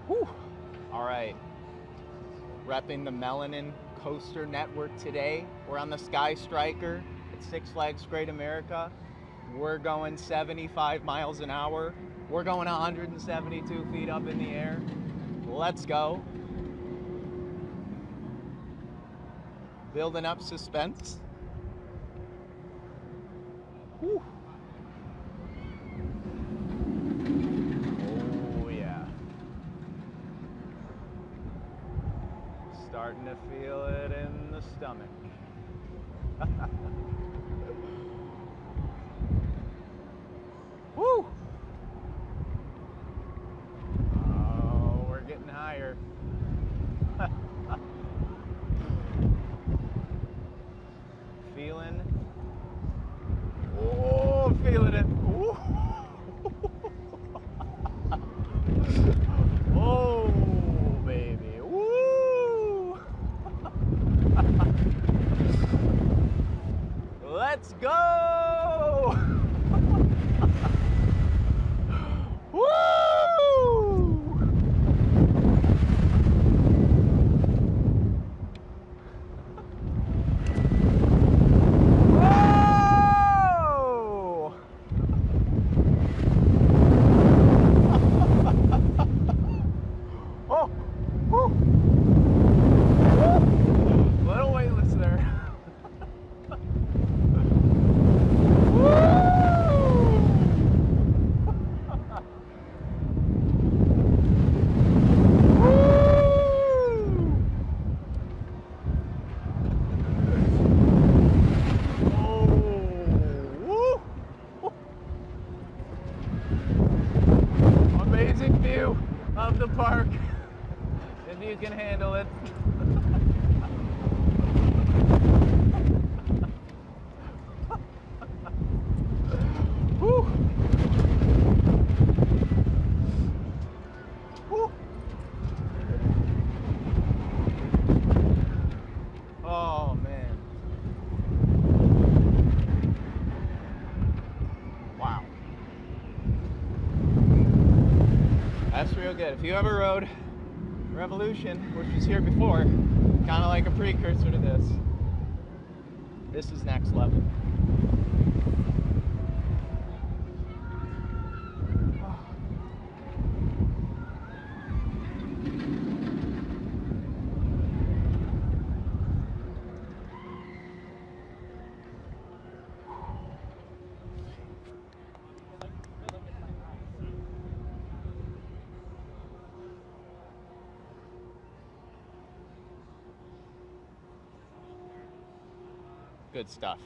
Whew. All right, repping the Melanin Coaster Network today. We're on the Sky Striker at Six Flags Great America. We're going 75 miles an hour. We're going 172 feet up in the air. Let's go. Building up suspense. Whew. Oh yeah. Starting to feel it in the stomach. Woo! Oh, we're getting higher. Feeling. Oh, feeling it. Ooh. Oh, baby. Woo! Let's go! Woo! Oh, woo. Little weightless there. Amazing view of the park, if you can handle it. Woo. Woo. Oh man. Wow. That's real good. If you ever rode Revolution, which was here before, kind of like a precursor to this is next level. Good stuff.